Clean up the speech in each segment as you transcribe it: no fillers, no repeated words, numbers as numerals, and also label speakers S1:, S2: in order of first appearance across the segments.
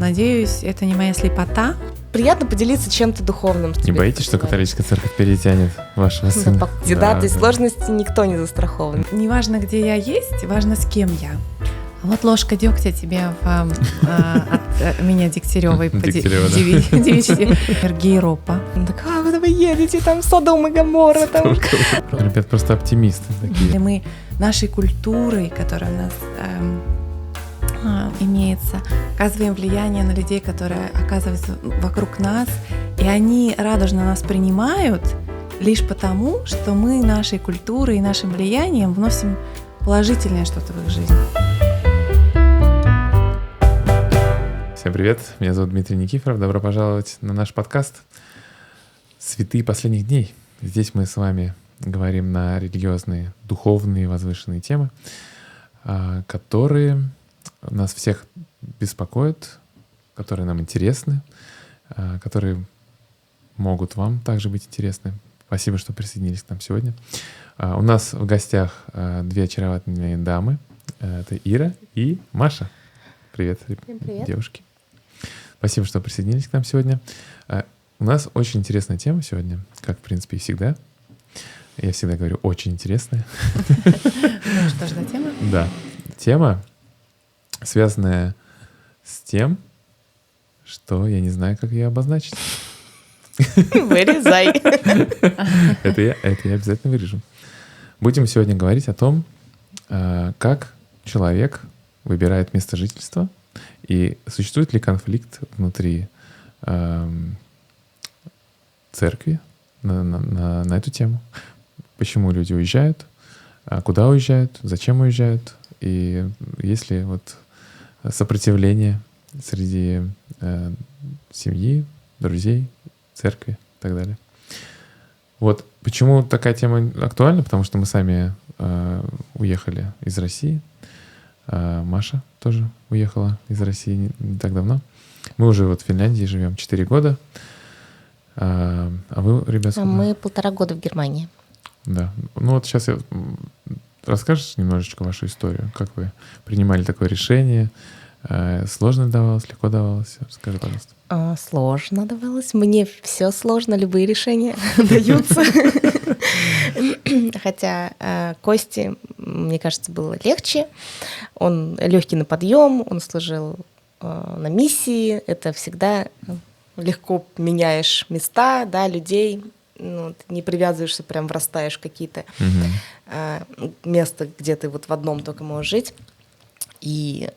S1: Надеюсь, это не моя слепота.
S2: Приятно поделиться чем-то духовным.
S3: Не боитесь, что католическая церковь перетянет вашего сына?
S2: По кандидату и сложности никто не застрахован.
S1: Не важно, где я есть, важно, с кем я. Вот ложка дегтя тебе от меня Дегтяревой по девичьей Гейропа.
S2: Так, куда вы едете, там Содом и Гоморра.
S3: Ребят, просто оптимисты такие.
S1: Мы нашей культурой, которая у нас имеется, оказываем влияние на людей, которые оказываются вокруг нас, и они радужно нас принимают лишь потому, что мы нашей культурой и нашим влиянием вносим положительное что-то в их жизнь.
S3: Всем привет, меня зовут Дмитрий Никифоров, добро пожаловать на наш подкаст «Святые последних дней». Здесь мы с вами говорим на религиозные, духовные, возвышенные темы, которые нас всех беспокоят, которые нам интересны, которые могут вам также быть интересны. Спасибо, что присоединились к нам сегодня. У нас в гостях две очаровательные дамы. Это Ира и Маша. Привет,
S2: привет.
S3: Девушки. Спасибо, что присоединились к нам сегодня. У нас очень интересная тема сегодня, как, в принципе, и всегда. Я всегда говорю «очень интересная».
S1: Ну что ж за тема?
S3: Да. Тема, связанная с тем, что я не знаю, как ее обозначить.
S2: Вырезай.
S3: Это я обязательно вырежу. Будем сегодня говорить о том, как человек выбирает место жительства и существует ли конфликт внутри церкви на эту тему. Почему люди уезжают, куда уезжают, зачем уезжают, и есть ли вот сопротивление среди семьи, друзей, церкви и так далее. Вот почему такая тема актуальна, потому что мы сами уехали из России. Маша тоже уехала из России не так давно. Мы уже вот в Финляндии живем 4 года. А вы, ребята?
S2: Мы 1,5 года в Германии.
S3: Да. Ну вот сейчас расскажешь немножечко вашу историю. Как вы принимали такое решение? Сложно давалось, легко давалось? Расскажи, пожалуйста.
S2: Сложно давалось. Мне все сложно, любые решения даются. Хотя Косте, мне кажется, было легче. Он легкий на подъем, он служил на миссии. Это всегда легко меняешь места, да, людей. Ну, ты не привязываешься, прям врастаешь в какие-то места, где ты вот в одном только можешь жить. И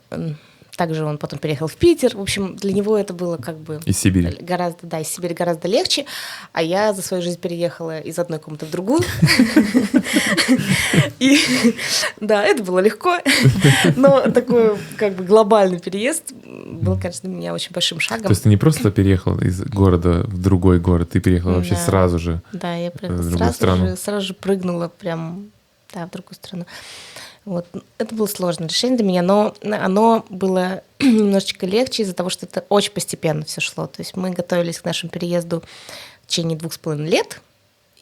S2: также он потом переехал в Питер. В общем, для него это было как бы...
S3: Из Сибири.
S2: Из Сибири гораздо легче. А я за свою жизнь переехала из одной комнаты в другую. И да, это было легко. Но такой как бы глобальный переезд был, конечно, для меня очень большим шагом.
S3: То есть ты не просто переехал из города в другой город, ты переехала вообще сразу же в другую страну?
S2: Сразу же прыгнула прям в другую страну. Вот. Это было сложное решение для меня, но оно было немножечко легче из-за того, что это очень постепенно все шло. То есть мы готовились к нашему переезду в течение 2,5 лет,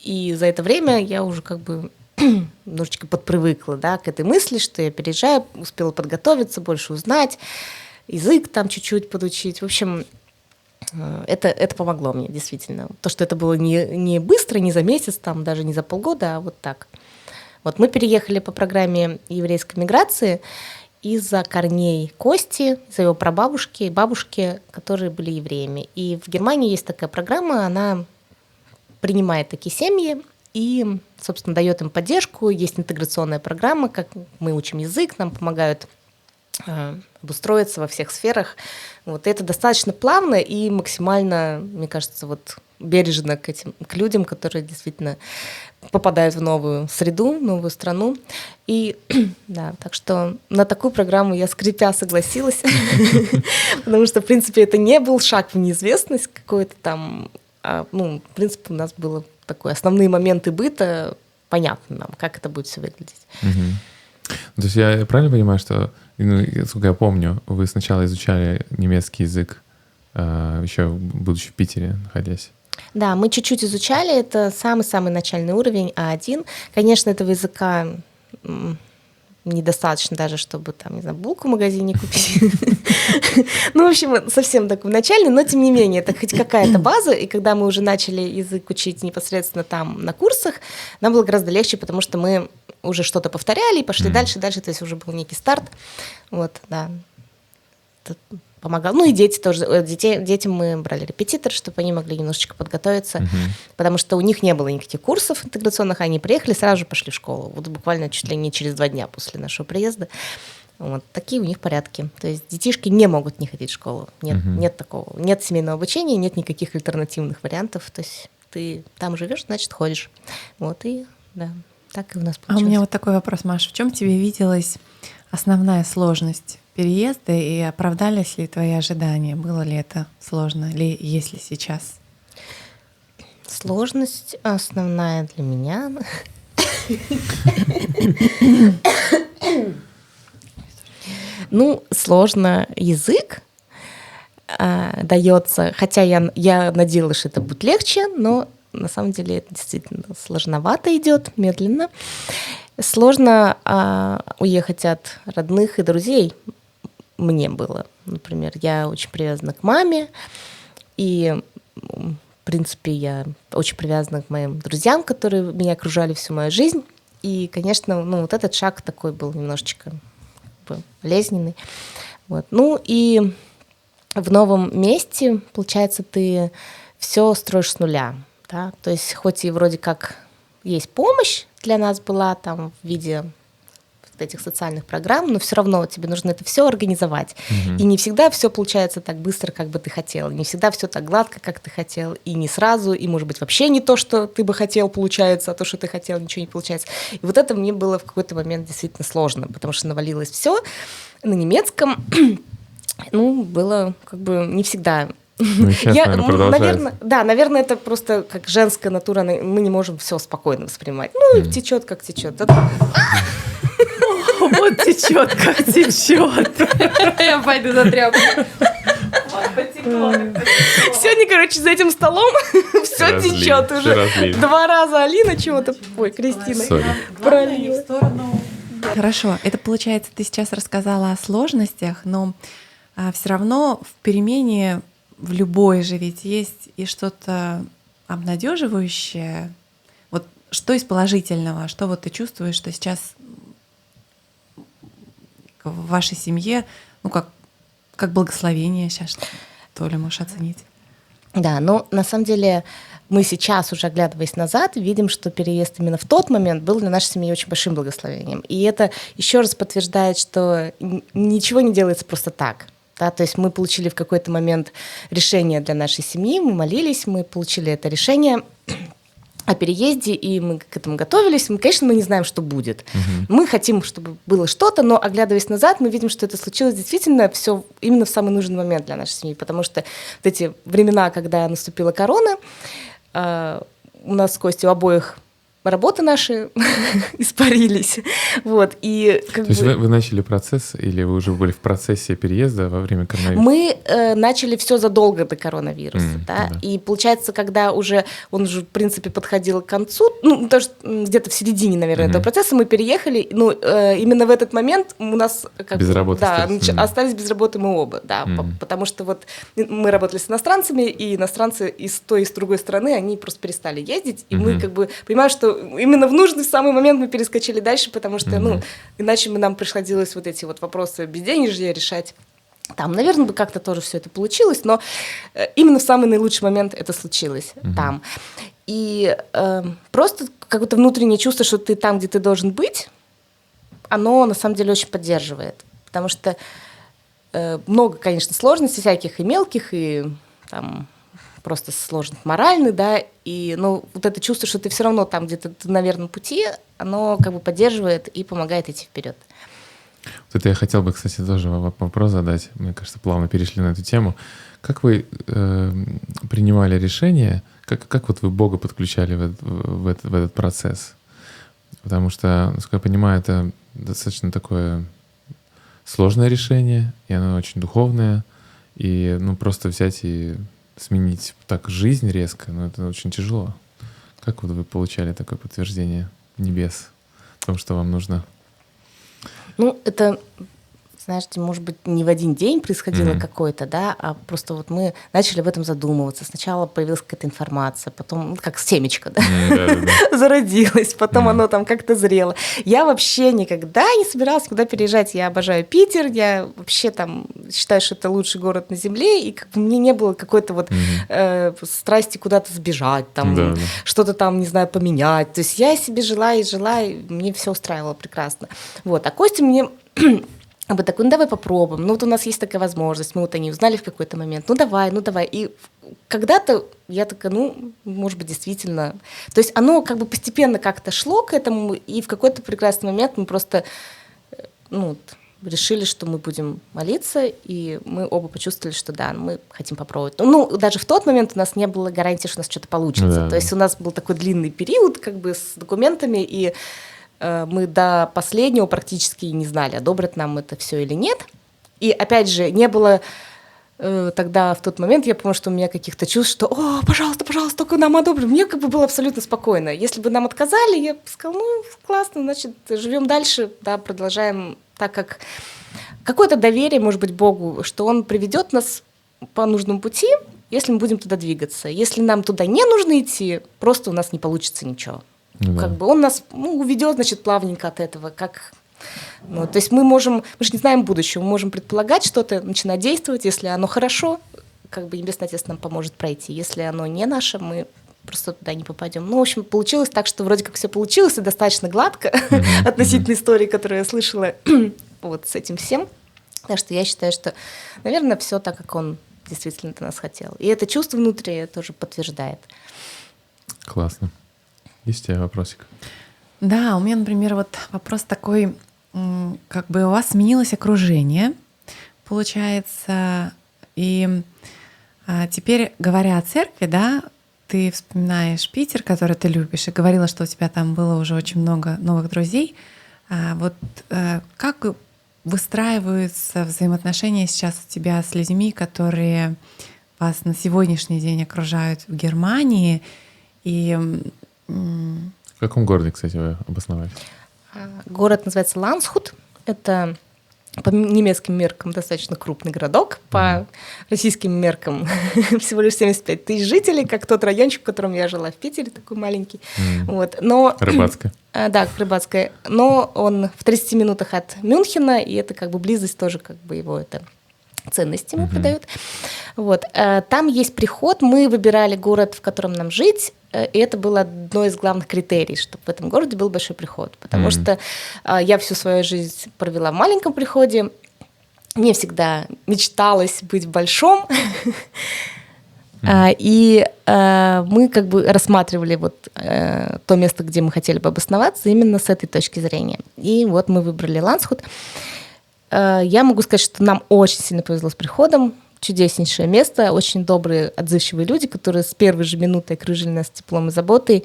S2: и за это время я уже как бы немножечко подпривыкла, да, к этой мысли, что я переезжаю, успела подготовиться, больше узнать, язык там чуть-чуть подучить. В общем, это помогло мне, действительно. То, что это было не быстро, не за месяц, там, даже не за полгода, а вот так. Вот мы переехали по программе еврейской миграции из-за корней Кости, из-за его прабабушки и бабушки, которые были евреями. И в Германии есть такая программа, она принимает такие семьи и, собственно, дает им поддержку. Есть интеграционная программа, как мы учим язык, нам помогают обустроиться во всех сферах. Вот это достаточно плавно и максимально, мне кажется, вот бережно к людям, которые действительно попадают в новую среду, новую страну. И да, так что на такую программу я скрипя согласилась, потому что, в принципе, это не был шаг в неизвестность какой-то там. В принципе, у нас было такое основные моменты быта, понятно нам, как это будет все выглядеть.
S3: То есть я правильно понимаю, что, сколько я помню, вы сначала изучали немецкий язык, еще будучи в Питере находясь?
S2: Да, мы чуть-чуть изучали, это самый-самый начальный уровень А1. Конечно, этого языка недостаточно даже, чтобы там, не знаю, булку в магазине купить. Ну, в общем, совсем такой начальный, но тем не менее, это хоть какая-то база, и когда мы уже начали язык учить непосредственно там на курсах, нам было гораздо легче, потому что мы уже что-то повторяли и пошли дальше, то есть уже был некий старт. Вот, да. Это помогало. Ну и дети тоже. Детям мы брали репетитор, чтобы они могли немножечко подготовиться, потому что у них не было никаких курсов интеграционных, они приехали, сразу же пошли в школу. Вот буквально чуть ли не через 2 дня после нашего приезда. Вот такие у них порядки. То есть детишки не могут не ходить в школу. Нет такого. Нет семейного обучения, нет никаких альтернативных вариантов. То есть ты там живешь, значит, ходишь. Вот и да, так и у нас получилось.
S1: А у меня вот такой вопрос, Маша. В чем тебе виделась основная сложность переезда и оправдались ли твои ожидания? Было ли это сложно или есть ли сейчас?
S2: Сложность основная для меня. Ну, сложно язык дается, хотя я надеялась, что это будет легче, но на самом деле это действительно сложновато идет, медленно. Сложно уехать от родных и друзей. Мне было, например, я очень привязана к маме, и, в принципе, я очень привязана к моим друзьям, которые меня окружали всю мою жизнь. И, конечно, ну, вот этот шаг такой был немножечко болезненный. Вот. Ну и в новом месте, получается, ты все строишь с нуля. Да? То есть хоть и вроде как есть помощь для нас была там в виде этих социальных программ, но все равно тебе нужно это все организовать. И не всегда все получается так быстро, как бы ты хотел. Не всегда все так гладко, как ты хотел. И не сразу, и, может быть, вообще не то, что ты бы хотел, получается, а то, что ты хотел, ничего не получается. И вот это мне было в какой-то момент действительно сложно, потому что навалилось все на немецком. Ну, было как бы не всегда.
S3: Ну, сейчас,
S2: наверное, это просто как женская натура, мы не можем все спокойно воспринимать. Ну, и течет, как течет.
S1: Вот течет, как течет. Я пойду за тряпку.
S2: Сегодня, короче, за этим столом все течет уже. 2 раза Алина чего-то, ой, Кристина пролила.
S1: Хорошо, это получается, ты сейчас рассказала о сложностях, но все равно в перемене в любой же ведь есть и что-то обнадеживающее. Вот что из положительного, что вот ты чувствуешь, что сейчас в вашей семье, ну как благословение сейчас, то ли можешь оценить?
S2: Да, но на самом деле мы сейчас, уже оглядываясь назад, видим, что переезд именно в тот момент был для нашей семьи очень большим благословением. И это еще раз подтверждает, что ничего не делается просто так. Да, то есть мы получили в какой-то момент решение для нашей семьи, мы молились, мы получили это решение о переезде, и мы к этому готовились. Конечно, мы не знаем, что будет. Мы хотим, чтобы было что-то, но, оглядываясь назад, мы видим, что это случилось действительно все именно в самый нужный момент для нашей семьи, потому что вот эти времена, когда наступила корона, у нас с Костей у обоих работы наши испарились. Вот, и
S3: то есть вы начали процесс, или вы уже были в процессе переезда во время коронавируса?
S2: Мы начали все задолго до коронавируса. Да? И получается, когда уже он уже, в принципе, подходил к концу, ну, даже где-то в середине, наверное, этого процесса мы переехали. Ну, именно в этот момент у нас
S3: без работы
S2: остались без работы мы оба. Да, потому что вот мы работали с иностранцами, и иностранцы и с той, и с другой стороны, они просто перестали ездить. И мы как бы понимаем, что именно в нужный самый момент мы перескочили дальше, потому что, ну, иначе нам приходилось вот эти вот вопросы безденежья решать. Там, наверное, бы как-то тоже все это получилось, но именно в самый наилучший момент это случилось там. И просто какое-то внутреннее чувство, что ты там, где ты должен быть, оно на самом деле очень поддерживает. Потому что много, конечно, сложностей всяких и мелких, и там просто сложных моральных, да, и, ну, вот это чувство, что ты все равно там где-то на верном пути, оно как бы поддерживает и помогает идти вперед.
S3: Вот это я хотел бы, кстати, тоже вопрос задать. Мне кажется, плавно перешли на эту тему. Как вы принимали решение, как вот вы Бога подключали в этот процесс? Потому что, насколько я понимаю, это достаточно такое сложное решение, и оно очень духовное, и, ну, просто взять и сменить так жизнь резко, но это очень тяжело. Как вот вы получали такое подтверждение небес о том, что вам нужно?
S2: Ну, это, знаешь, может быть, не в один день происходило какое-то, да, а просто вот мы начали об этом задумываться. Сначала появилась какая-то информация, потом, ну, как семечко, да, зародилось, потом оно там как-то зрело. Я вообще никогда не собиралась никуда переезжать. Я обожаю Питер, я вообще там считаю, что это лучший город на земле, и как бы мне не было какой-то вот страсти куда-то сбежать, там, что-то там, не знаю, поменять. То есть я себе жила, и мне все устраивало прекрасно. Вот, а Костя мне... Об такой, ну давай попробуем, ну вот у нас есть такая возможность, мы вот они узнали в какой-то момент, ну давай. И когда-то я такая, ну, может быть, действительно. То есть оно как бы постепенно как-то шло к этому, и в какой-то прекрасный момент мы просто, ну, решили, что мы будем молиться, и мы оба почувствовали, что да, мы хотим попробовать. Ну, даже в тот момент у нас не было гарантии, что у нас что-то получится.
S3: Да.
S2: То есть у нас был такой длинный период как бы с документами, и мы до последнего практически не знали, одобрят нам это все или нет. И опять же, не было тогда, в тот момент, я помню, что у меня каких-то чувств, что «О, пожалуйста, только нам одобрят». Мне как бы было абсолютно спокойно. Если бы нам отказали, я бы сказала, ну, классно, значит, живем дальше, да, продолжаем так, как... Какое-то доверие, может быть, Богу, что Он приведет нас по нужному пути, если мы будем туда двигаться. Если нам туда не нужно идти, просто у нас не получится ничего. Да. Как бы он нас уведет, значит, плавненько от этого. То есть мы же не знаем будущего, мы можем предполагать что-то, начинать действовать. Если оно хорошо, как бы Небесный Отец нам поможет пройти. Если оно не наше, мы просто туда не попадем. Ну, в общем, получилось так, что вроде как все получилось, и достаточно гладко относительно истории, которую я слышала вот с этим всем. Так что я считаю, что, наверное, все так, как он действительно от нас хотел. И это чувство внутри тоже подтверждает.
S3: Классно. Есть у тебя вопросик?
S1: Да, у меня, например, вот вопрос такой, как бы у вас сменилось окружение, получается, и теперь, говоря о церкви, да, ты вспоминаешь Питер, который ты любишь, и говорила, что у тебя там было уже очень много новых друзей. Вот как выстраиваются взаимоотношения сейчас у тебя с людьми, которые вас на сегодняшний день окружают в Германии, и...
S3: В каком городе, кстати, вы обосновались?
S2: Город называется Ланцхут. Это по немецким меркам достаточно крупный городок, по российским меркам всего лишь 75 тысяч жителей, как тот райончик, в котором я жила в Питере, такой маленький. Вот. Но,
S3: Рыбацкая.
S2: Да, Рыбацкая. Но он в 30 минутах от Мюнхена, и это как бы близость тоже как бы его это... ценности ему придают. Вот. Там есть приход. Мы выбирали город, в котором нам жить, и это было одно из главных критерий, чтобы в этом городе был большой приход. Потому что я всю свою жизнь провела в маленьком приходе. Мне всегда мечталось быть в большом. И мы как бы рассматривали вот то место, где мы хотели бы обосноваться, именно с этой точки зрения. И вот мы выбрали Ланцхут. Я могу сказать, что нам очень сильно повезло с приходом. Чудеснейшее место, очень добрые, отзывчивые люди, которые с первой же минуты окружили нас теплом и заботой.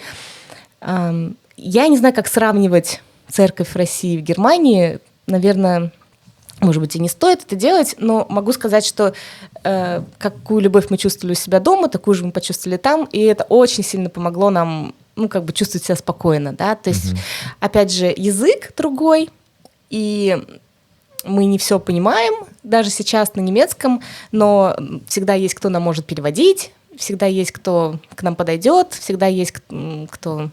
S2: Я не знаю, как сравнивать церковь в России и в Германии. Наверное, может быть, и не стоит это делать, но могу сказать, что какую любовь мы чувствовали у себя дома, такую же мы почувствовали там, и это очень сильно помогло нам, как бы чувствовать себя спокойно, да. То есть, опять же, язык другой, и мы не все понимаем, даже сейчас на немецком, но всегда есть кто нам может переводить, всегда есть кто к нам подойдет, всегда есть кто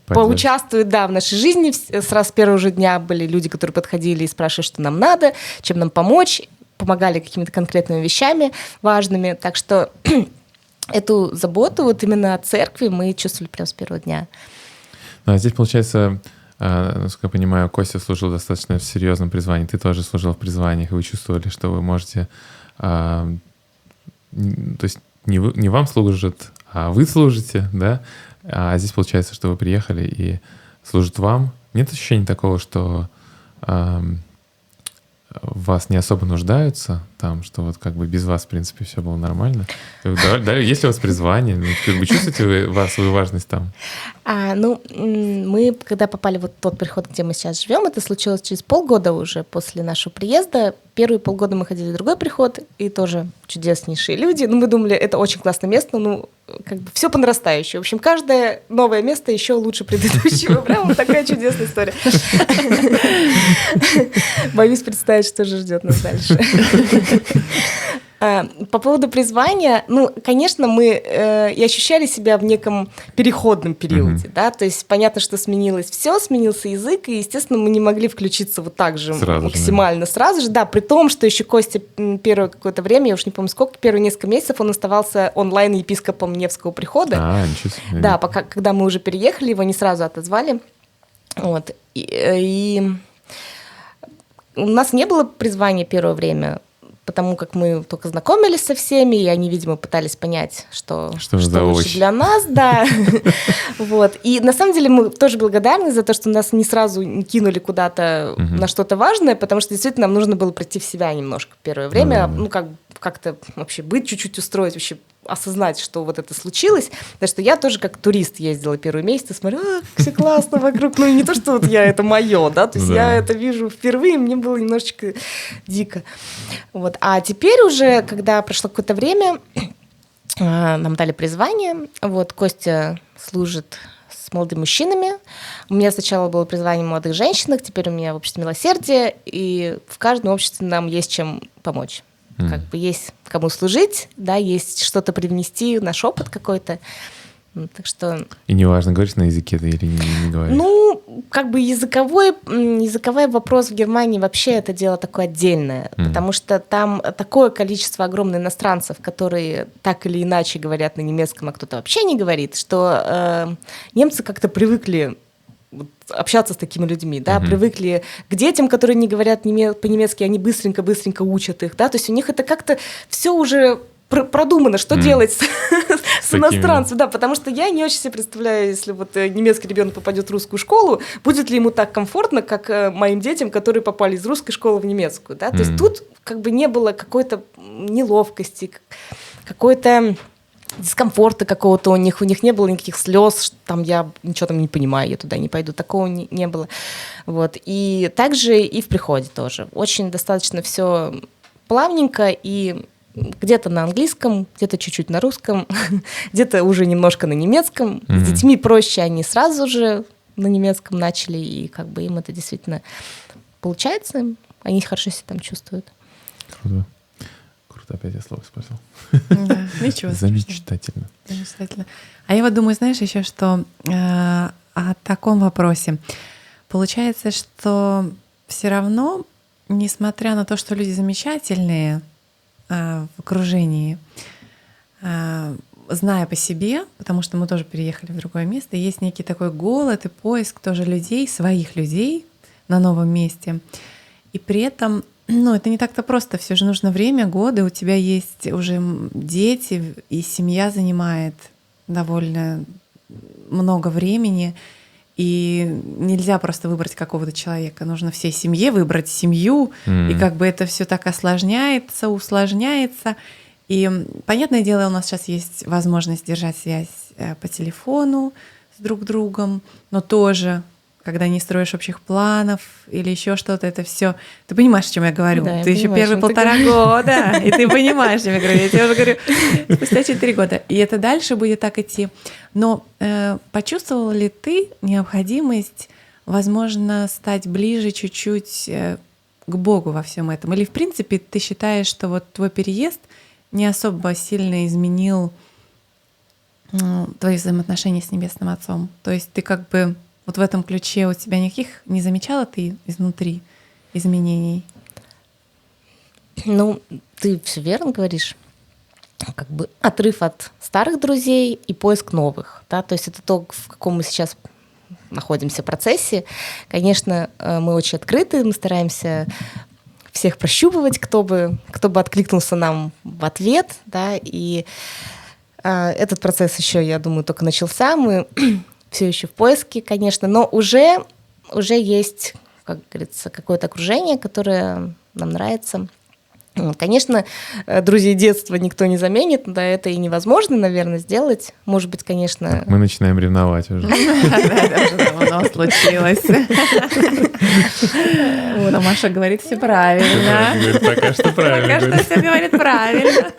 S2: поучаствует, да, в нашей жизни. Сразу с первого же дня были люди, которые подходили и спрашивали, что нам надо, чем нам помочь, помогали какими-то конкретными вещами важными. Так что эту заботу вот именно от церкви мы чувствовали прямо с первого дня.
S3: А здесь, получается, насколько я понимаю, Костя служил достаточно в серьезном призвании, ты тоже служил в призваниях, и вы чувствовали, что вы можете... то есть не вам служат, а вы служите, да? А здесь получается, что вы приехали и служат вам. Нет ощущения такого, что в вас не особо нуждаются, там, что вот как бы без вас, в принципе, все было нормально? Да, есть ли у вас призвание? Ну, как бы чувствуете вы свою важность там?
S2: Мы, когда попали вот в тот приход, где мы сейчас живем, это случилось через полгода уже после нашего приезда. Первые полгода мы ходили в другой приход, и тоже чудеснейшие люди. Мы думали, это очень классное место, как бы все по нарастающей. В общем, каждое новое место еще лучше предыдущего. Прям такая чудесная история. Боюсь представить, что же ждет нас дальше. По поводу призвания, конечно, мы и ощущали себя в неком переходном периоде, да, то есть понятно, что сменилось все, сменился язык, и, естественно, мы не могли включиться вот так же максимально сразу же, да, при том, что еще Костя первое какое-то время, я уж не помню сколько, первые несколько месяцев он оставался онлайн-епископом Невского прихода.
S3: Ничего себе.
S2: Да, когда мы уже переехали, его не сразу отозвали, вот, и у нас не было призвания первое время, потому как мы только знакомились со всеми, и они, видимо, пытались понять, что лучше для нас, да. Вот. И на самом деле мы тоже благодарны за то, что нас не сразу кинули куда-то на что-то важное, потому что действительно нам нужно было прийти в себя немножко первое время, как-то вообще быть чуть-чуть, устроить, вообще осознать, что вот это случилось. Потому что я тоже как турист ездила первый месяц и смотрю, как все классно вокруг. Ну, и не то, что вот я, это мое, да, то есть я это вижу впервые, мне было немножечко дико. Вот. А теперь уже, когда прошло какое-то время, нам дали призвание, вот, Костя служит с молодыми мужчинами. У меня сначала было призвание в молодых женщинах, теперь у меня в обществе милосердия, и в каждом обществе нам есть чем помочь. Как бы есть кому служить, да, есть что-то привнести, наш опыт какой-то. Так что...
S3: И неважно, говоришь на языке ты или не говоришь?
S2: Как бы языковой вопрос в Германии вообще это дело такое отдельное, потому что там такое количество огромных иностранцев, которые так или иначе говорят на немецком, а кто-то вообще не говорит, что немцы как-то привыкли общаться с такими людьми, да, привыкли к детям, которые не говорят по-немецки, они быстренько учат их, да, то есть у них это как-то все уже продумано, что делать с иностранцем, да, потому что я не очень себе представляю, если вот немецкий ребенок попадет в русскую школу, будет ли ему так комфортно, как моим детям, которые попали из русской школы в немецкую, да, то есть тут как бы не было какой-то неловкости, какой-то дискомфорта какого-то у них не было никаких слез, что там я ничего там не понимаю, я туда не пойду, такого не было. Вот. И также и в приходе тоже. Очень достаточно все плавненько, и где-то на английском, где-то чуть-чуть на русском, где-то уже немножко на немецком. С детьми проще, они сразу же на немецком начали, и как бы им это действительно получается, они хорошо себя там чувствуют.
S3: Круто. Опять я слово использовал.
S1: Да, ничего.
S3: Замечательно.
S1: А я вот думаю, знаешь, еще что о таком вопросе. Получается, что все равно, несмотря на то, что люди замечательные в окружении, зная по себе, потому что мы тоже переехали в другое место, есть некий такой голод и поиск тоже людей, своих людей на новом месте. И при этом это не так-то просто. Все же нужно время, годы. У тебя есть уже дети, и семья занимает довольно много времени. И нельзя просто выбрать какого-то человека. Нужно всей семье выбрать семью. И как бы это все так осложняется, усложняется. И, понятное дело, у нас сейчас есть возможность держать связь по телефону с друг другом, но тоже... Когда не строишь общих планов или еще что-то, это все. Ты понимаешь, о чем я говорю?
S2: Да,
S1: ты еще первые 1,5 года, и ты понимаешь, о чем я говорю. Я тебе уже говорю, спустя 4 года. И это дальше будет так идти. Но почувствовала ли ты необходимость, возможно, стать ближе чуть-чуть к Богу во всем этом? Или, в принципе, ты считаешь, что вот твой переезд не особо сильно изменил твои взаимоотношения с Небесным Отцом? То есть ты как бы... Вот в этом ключе у тебя никаких не замечала ты изнутри изменений?
S2: Ты все верно говоришь. Как бы отрыв от старых друзей и поиск новых. Да? То есть это то, в каком мы сейчас находимся в процессе. Конечно, мы очень открыты, мы стараемся всех прощупывать, кто бы откликнулся нам в ответ. Да? И этот процесс еще, я думаю, только начался. Мы все еще в поиске, конечно, но уже есть, как говорится, какое-то окружение, которое нам нравится. Конечно, друзей детства никто не заменит, да, это и невозможно, наверное, сделать. Может быть, конечно...
S3: Мы начинаем ревновать уже.
S1: Да, это уже давно случилось. Но Маша говорит все правильно.
S3: Пока что правильно.
S1: Пока что все говорит правильно.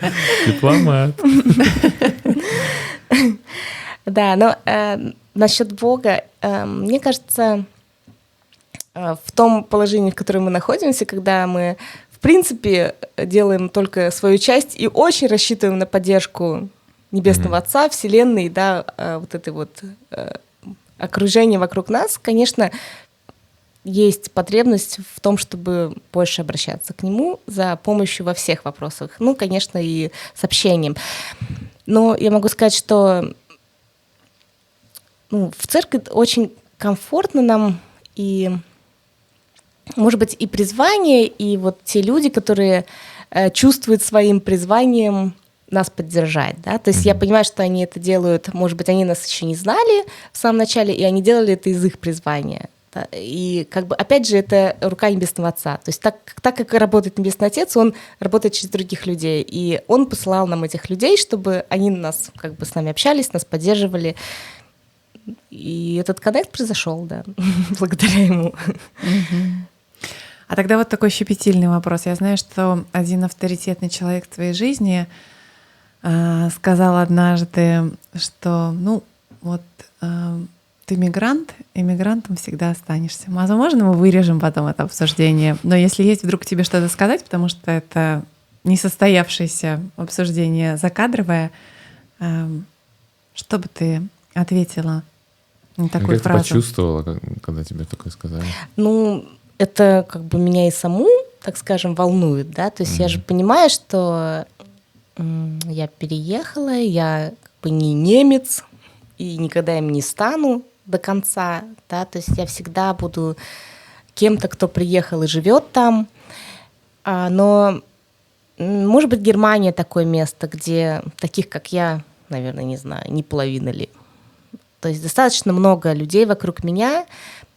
S3: Дипломат.
S2: Да, но насчет Бога, мне кажется, в том положении, в котором мы находимся, когда мы, в принципе, делаем только свою часть и очень рассчитываем на поддержку Небесного Отца, Вселенной, да, вот это вот окружение вокруг нас, конечно, есть потребность в том, чтобы больше обращаться к Нему за помощью во всех вопросах. Ну, конечно, и с общением. Но я могу сказать, что в церкви очень комфортно нам, и, может быть, и призвание, и вот те люди, которые чувствуют своим призванием нас поддержать, да, то есть я понимаю, что они это делают, может быть, они нас еще не знали в самом начале, и они делали это из их призвания, да? И как бы, опять же, это рука Небесного Отца, то есть так как работает Небесный Отец, Он работает через других людей, и Он посылал нам этих людей, чтобы они нас, как бы, с нами общались, нас поддерживали, и этот коннект произошел, да, благодаря Ему.
S1: А тогда вот такой щепетильный вопрос. Я знаю, что один авторитетный человек в твоей жизни сказал однажды, что, ты мигрант, и мигрантом всегда останешься. Возможно, мы вырежем потом это обсуждение, но если есть вдруг тебе что-то сказать, потому что это несостоявшееся обсуждение закадровое, что бы ты ответила на такую фразу?
S3: Как ты почувствовала, когда тебе такое сказали?
S2: Это как бы меня и саму, так скажем, волнует, да, то есть я же понимаю, что я переехала, я как бы не немец и никогда им не стану до конца, да, то есть я всегда буду кем-то, кто приехал и живет там, но, может быть, Германия такое место, где таких, как я, наверное, не знаю, не половина ли, то есть достаточно много людей вокруг меня,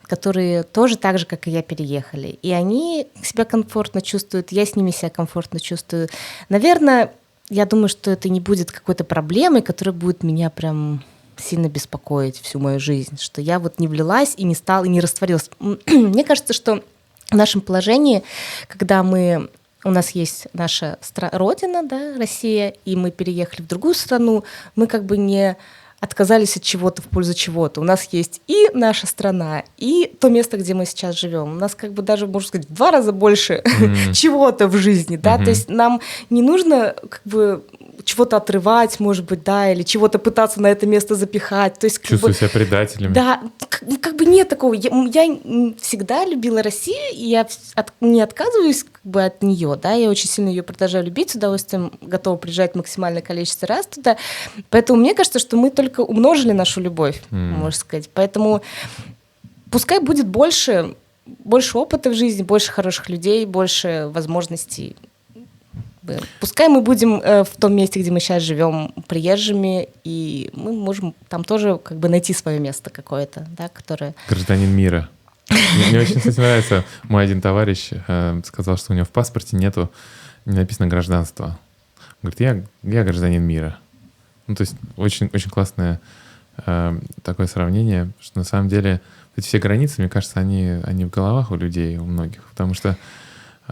S2: которые тоже так же, как и я, переехали. И они себя комфортно чувствуют, я с ними себя комфортно чувствую. Наверное, я думаю, что это не будет какой-то проблемой, которая будет меня прям сильно беспокоить всю мою жизнь, что я вот не влилась и не стала, и не растворилась. Мне кажется, что в нашем положении, когда у нас есть наша родина, да, Россия, и мы переехали в другую страну, мы как бы не отказались от чего-то в пользу чего-то. У нас есть и наша страна, и то место, где мы сейчас живем. У нас как бы даже, можно сказать, в 2 раза больше чего-то в жизни, да, то есть нам не нужно как бы чего-то отрывать, может быть, да, или чего-то пытаться на это место запихать. То есть,
S3: чувствую себя предателем.
S2: Да, как бы нет такого. Я всегда любила Россию, и я не отказываюсь как бы от нее, да, я очень сильно ее продолжаю любить, с удовольствием готова приезжать максимальное количество раз туда. Поэтому мне кажется, что мы только умножили нашу любовь, можно сказать. Поэтому пускай будет больше опыта в жизни, больше хороших людей, больше возможностей. Пускай мы будем в том месте, где мы сейчас живем, приезжими, и мы можем там тоже как бы найти свое место какое-то, да, которое...
S3: Гражданин мира. Мне очень, кстати, нравится, мой один товарищ сказал, что у него в паспорте не написано гражданство. Он говорит, я гражданин мира. Ну, то есть очень, очень классное такое сравнение, что на самом деле эти все границы, мне кажется, они в головах у людей, у многих, потому что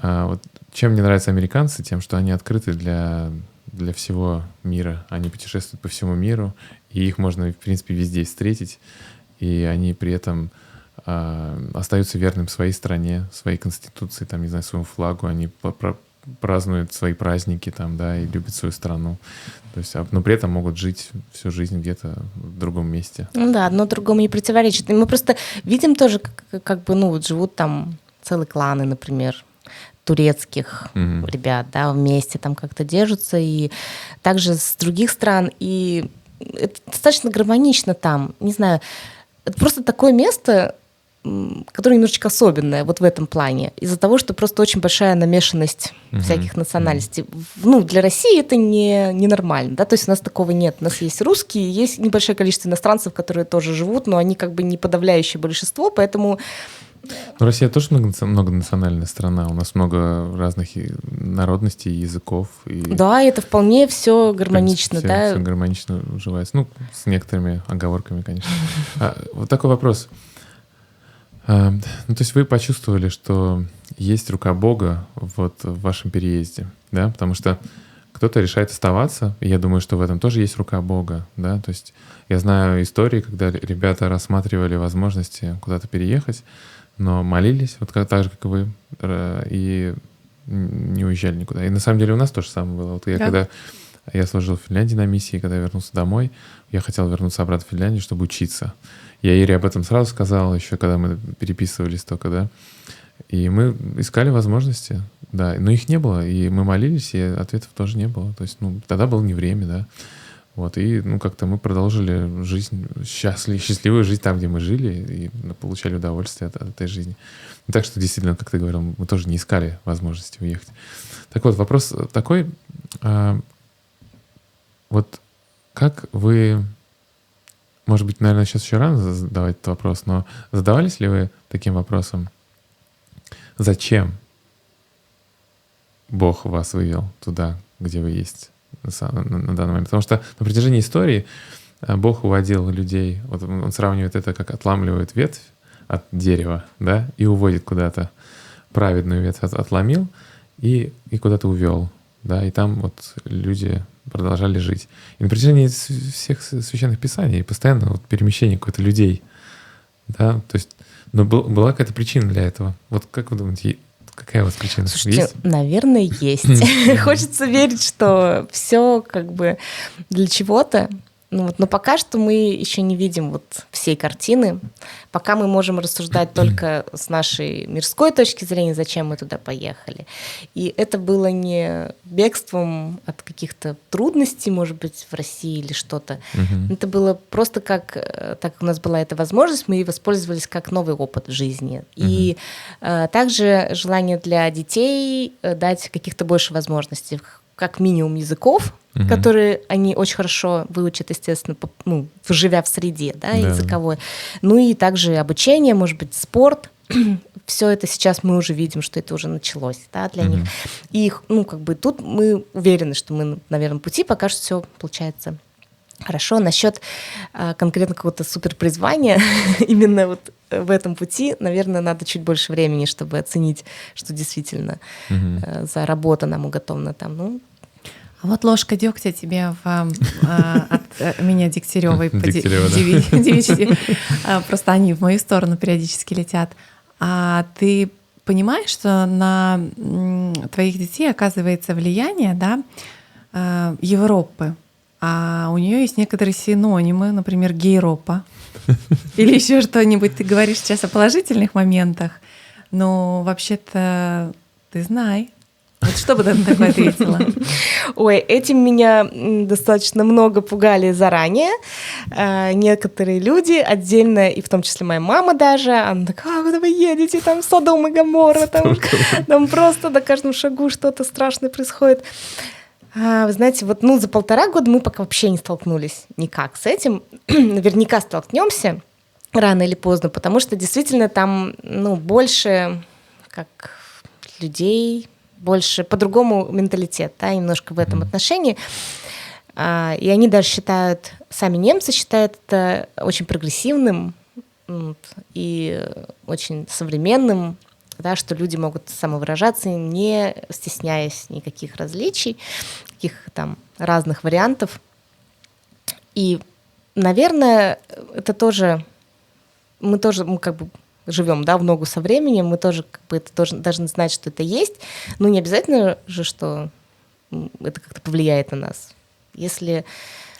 S3: вот чем мне нравятся американцы, тем, что они открыты для всего мира. Они путешествуют по всему миру, и их можно, в принципе, везде встретить, и они при этом остаются верным своей стране, своей конституции, там, не знаю, своему флагу, они празднуют свои праздники там, да, и любят свою страну. То есть, но при этом могут жить всю жизнь где-то в другом месте.
S2: Ну да, одно другому не противоречит. И мы просто видим тоже, как бы, вот живут там целые кланы, например, турецких ребят, да, вместе там как-то держатся, и также с других стран, и это достаточно гармонично там, не знаю, это просто такое место, которое немножечко особенное вот в этом плане, из-за того, что просто очень большая намешанность всяких национальностей. Для России это не нормально, да, то есть у нас такого нет, у нас есть русские, есть небольшое количество иностранцев, которые тоже живут, но они как бы не подавляющее большинство, поэтому
S3: Ну, Россия тоже многонациональная страна. У нас много разных народностей, языков. И,
S2: да, это вполне все гармонично,
S3: принципе,
S2: да?
S3: Все гармонично уживается. Ну, с некоторыми оговорками, конечно. Вот такой вопрос. Ну, то есть вы почувствовали, что есть рука Бога вот в вашем переезде, да? Потому что кто-то решает оставаться, и я думаю, что в этом тоже есть рука Бога, да? То есть я знаю истории, когда ребята рассматривали возможности куда-то переехать, но молились, вот так же, как и вы, и не уезжали никуда. И на самом деле у нас то же самое было. Вот когда я служил в Финляндии на миссии, когда я вернулся домой, я хотел вернуться обратно в Финляндию, чтобы учиться. Я Ире об этом сразу сказал, еще когда мы переписывались только, да. И мы искали возможности, да, но их не было, и мы молились, и ответов тоже не было. То есть, ну, тогда было не время, да. Вот, и, ну, как-то мы продолжили жизнь, счастливую жизнь там, где мы жили, и получали удовольствие от этой жизни. Так что, действительно, как ты говорил, мы тоже не искали возможности уехать. Так вот, вопрос такой, вот как вы, может быть, наверное, сейчас еще рано задавать этот вопрос, но задавались ли вы таким вопросом, зачем Бог вас вывел туда, где вы есть на данный момент? Потому что на протяжении истории Бог уводил людей, вот он сравнивает это, как отламливает ветвь от дерева, да, и уводит куда-то. Праведную ветвь отломил и куда-то увел, да, и там вот люди продолжали жить. И на протяжении всех священных писаний постоянно вот перемещение каких-то людей, да, то есть, но была какая-то причина для этого. Вот как вы думаете, какая у вас причина?
S2: Слушайте,
S3: есть?
S2: Наверное, есть. Хочется верить, что все как бы для чего-то. Ну, вот, но пока что мы еще не видим вот всей картины. Пока мы можем рассуждать только с нашей мирской точки зрения, зачем мы туда поехали. И это было не бегством от каких-то трудностей, может быть, в России или что-то. Это было просто как, так как у нас была эта возможность, мы воспользовались как новый опыт в жизни. И также желание для детей дать каких-то больше возможностей, как минимум языков, которые они очень хорошо выучат, естественно, ну, живя в среде, да, языковой. Ну и также обучение, может быть, спорт. Все это сейчас мы уже видим, что это уже началось, да, для них. И ну, как бы тут мы уверены, что мы на верном пути, пока что все получается хорошо. Насчет конкретно какого-то суперпризвания именно вот в этом пути, наверное, надо чуть больше времени, чтобы оценить, что действительно за работа нам уготована там. Ну,
S1: а вот ложка дегтя тебе от меня Дегтяревой девичьей. Просто они в мою сторону периодически летят. А ты понимаешь, что на твоих детей оказывается влияние, да, Европы, а у нее есть некоторые синонимы, например, гейропа или еще что-нибудь. Ты говоришь сейчас о положительных моментах, но вообще-то ты знай. Вот что бы ты на такое ответила?
S2: Ой, этим меня достаточно много пугали заранее. Некоторые люди, отдельно, и в том числе моя мама даже, она такая: куда вы едете, там Содом и Гоморра, там просто на каждом шагу что-то страшное происходит. Вы знаете, вот за 1,5 года мы пока вообще не столкнулись никак с этим. Наверняка столкнемся рано или поздно, потому что действительно там больше как людей, больше по-другому менталитет, да, немножко в этом отношении. И они даже считают, сами немцы считают это очень прогрессивным и очень современным, да, что люди могут самовыражаться, не стесняясь никаких различий, каких там разных вариантов. И, наверное, это тоже мы как бы живем, да, в ногу со временем, мы тоже как бы это должны знать, что это есть, но не обязательно же, что это как-то повлияет на нас. Если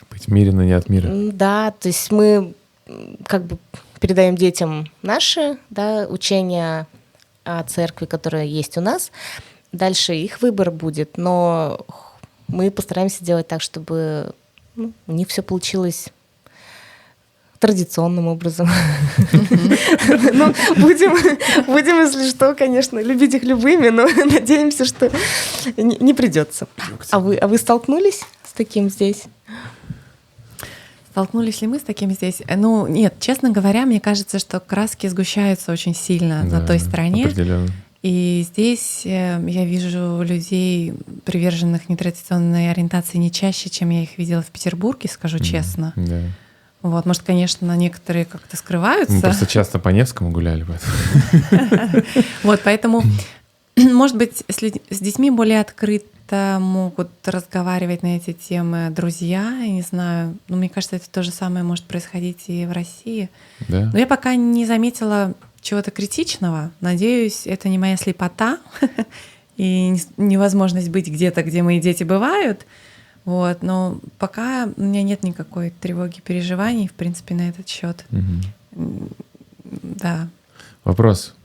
S3: быть в мире, но не от мира.
S2: Да, то есть мы как бы передаем детям наши, да, учения о церкви, которая есть у нас. Дальше их выбор будет, но мы постараемся делать так, чтобы у них все получилось традиционным образом. Ну, будем, если что, конечно, любить их любыми, но надеемся, что не придется. А вы столкнулись с таким здесь?
S1: Столкнулись ли мы с таким здесь? Ну, нет, честно говоря, мне кажется, что краски сгущаются очень сильно на той стороне.
S3: Определенно.
S1: И здесь я вижу людей, приверженных нетрадиционной ориентации, не чаще, чем я их видела в Петербурге, скажу честно.
S3: Да.
S1: Вот, может, конечно, некоторые как-то скрываются.
S3: Мы просто часто по Невскому гуляли. Поэтому.
S1: Вот, поэтому, может быть, с детьми более открыто могут разговаривать на эти темы друзья, я не знаю. Но мне кажется, это то же самое может происходить и в России.
S3: Да.
S1: Но я пока не заметила чего-то критичного. Надеюсь, это не моя слепота и невозможность быть где-то, где мои дети бывают. Вот, но пока у меня нет никакой тревоги, переживаний, в принципе, на этот счет. Да.
S3: Вопрос.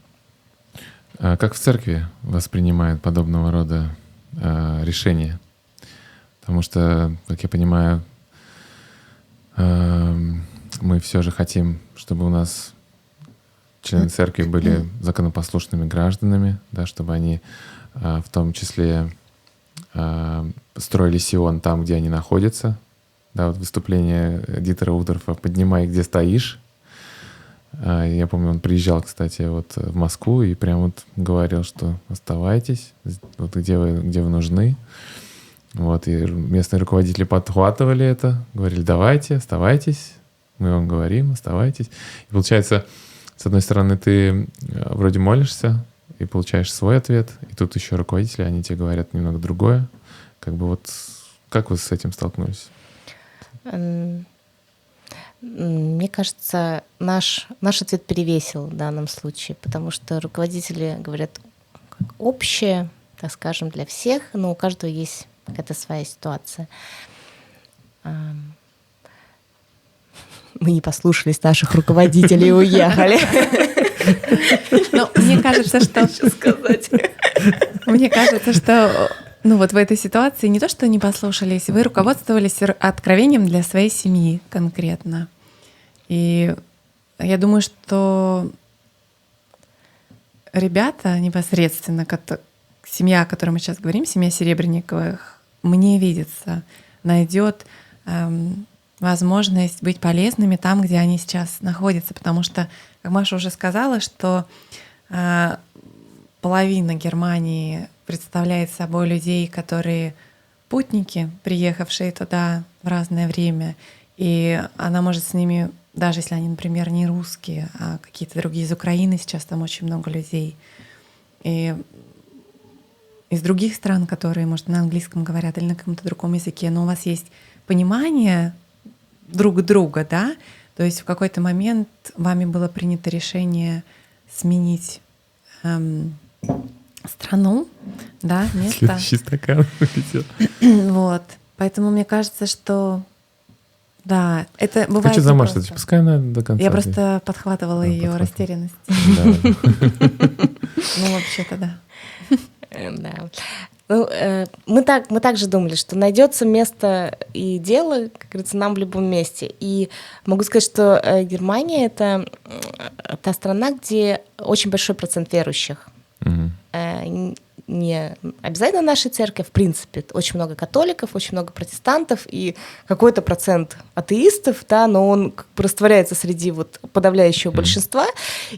S3: Как в церкви воспринимают подобного рода решения? Потому что, как я понимаю, мы все же хотим, чтобы у нас члены церкви были законопослушными гражданами, да, чтобы они в том числе строили Сион там, где они находятся. Да, вот выступление Дитера Удорфа «Поднимай, где стоишь». Я помню, он приезжал, кстати, вот в Москву и прям вот говорил, что оставайтесь, вот где вы нужны. Вот, и местные руководители подхватывали это, говорили: давайте, оставайтесь, мы вам говорим, оставайтесь. И получается, с одной стороны, ты вроде молишься и получаешь свой ответ, и тут еще руководители, они тебе говорят немного другое. Как бы вот как вы с этим столкнулись?
S2: Мне кажется, наш ответ перевесил в данном случае, потому что руководители говорят как общее, так скажем, для всех, но у каждого есть какая-то своя ситуация. Мы не послушались наших руководителей и уехали.
S1: Но мне кажется, что... Мне кажется, что вот в этой ситуации не то, что не послушались, вы руководствовались откровением для своей семьи конкретно. И я думаю, что ребята непосредственно, семья, о которой мы сейчас говорим, семья Серебренниковых, мне видится, найдет возможность быть полезными там, где они сейчас находятся. Потому что, как Маша уже сказала, что половина Германии представляет собой людей, которые путники, приехавшие туда в разное время. И она может с ними, даже если они, например, не русские, а какие-то другие из Украины, сейчас там очень много людей. И из других стран, которые, может, на английском говорят или на каком-то другом языке, но у вас есть понимание друг друга, да? То есть в какой-то момент вами было принято решение сменить страну, да, место.
S3: Следующий стакан улетел.
S1: Вот. Поэтому мне кажется, что да, это бывает.
S3: Хочу замашать, пускай она до конца.
S1: Я просто подхватывала ее растерянность. Ну, вообще-то да.
S2: Да. Ну, мы также думали, что найдется место и дело, как говорится, нам в любом месте. И могу сказать, что Германия — это та страна, где очень большой процент верующих. Не обязательно нашей церкви, в принципе. Очень много католиков, очень много протестантов и какой-то процент атеистов, да, но он как бы растворяется среди вот подавляющего большинства.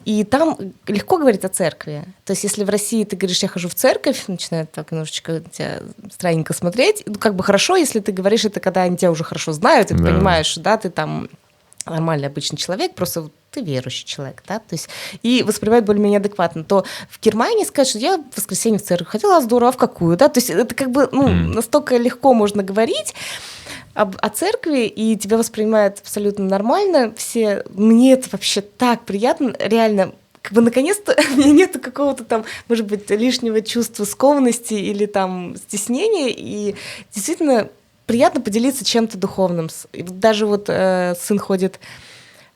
S2: И там легко говорить о церкви. То есть если в России ты говоришь: я хожу в церковь, начинают так немножечко тебя странненько смотреть. Ну, как бы хорошо, если ты говоришь это, когда они тебя уже хорошо знают, и ты понимаешь, да, ты там нормальный обычный человек, просто ты верующий человек, да, то есть и воспринимают более-менее адекватно, то в Германии сказать, что я в воскресенье в церковь ходила, здорово, а в какую, да, то есть это как бы, настолько легко можно говорить о церкви, и тебя воспринимают абсолютно нормально все. Мне это вообще так приятно, реально, как бы наконец-то у меня нету какого-то там, может быть, лишнего чувства скованности или там стеснения, и действительно приятно поделиться чем-то духовным. Даже вот сын ходит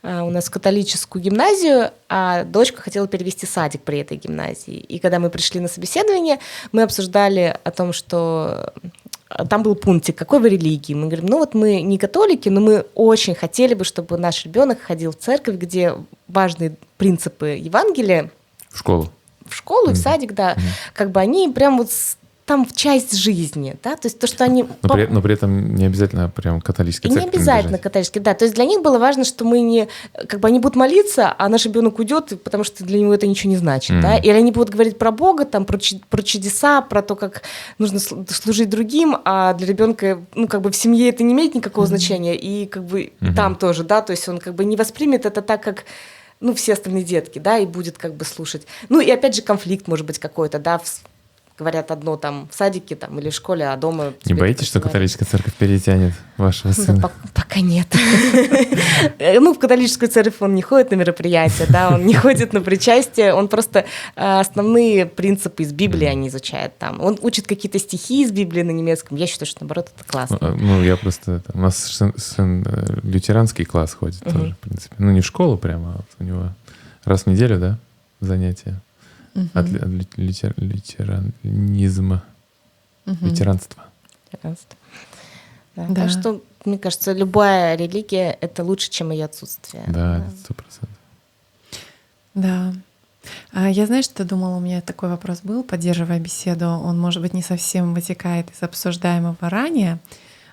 S2: у нас в католическую гимназию, а дочка хотела перевести садик при этой гимназии. И когда мы пришли на собеседование, мы обсуждали о том, что там был пунктик, какой вы религии. Мы говорим, ну вот мы не католики, но мы очень хотели бы, чтобы наш ребенок ходил в церковь, где важные принципы Евангелия.
S3: В школу.
S2: В школу и в садик, да. Как бы они прям вот там в часть жизни, да, то есть то, что они...
S3: Но при этом не обязательно прям католической церкви.
S2: Не обязательно католической, да, то есть для них было важно, что мы не... Как бы они будут молиться, а наш ребенок уйдет, потому что для него это ничего не значит, да, или они будут говорить про Бога, там, про чудеса, про то, как нужно служить другим, а для ребенка, ну, как бы в семье это не имеет никакого значения, и как бы там тоже, да, то есть он как бы не воспримет это так, как, ну, все остальные детки, да, и будет как бы слушать. Ну, и опять же конфликт может быть какой-то, да, говорят одно там в садике там, или в школе, а дома...
S3: Не боитесь, что католическая церковь перетянет вашего сына?
S2: Да, пока нет. Ну, в католическую церковь он не ходит на мероприятия, да, он не ходит на причастие, он просто основные принципы из Библии они изучает там. Он учит какие-то стихи из Библии на немецком. Я считаю, что, наоборот, это классно.
S3: Ну, я просто... У нас сын лютеранский класс ходит тоже, в принципе. Ну, не в школу прямо, а вот у него раз в неделю, да, занятия. От лютеранизма, ветеранства.
S2: Да. Так что, мне кажется, любая религия — это лучше, чем ее отсутствие.
S3: Да, 100%.
S1: Да. Я, знаешь, что думала, у меня такой вопрос был, поддерживая беседу, он, может быть, не совсем вытекает из обсуждаемого ранее,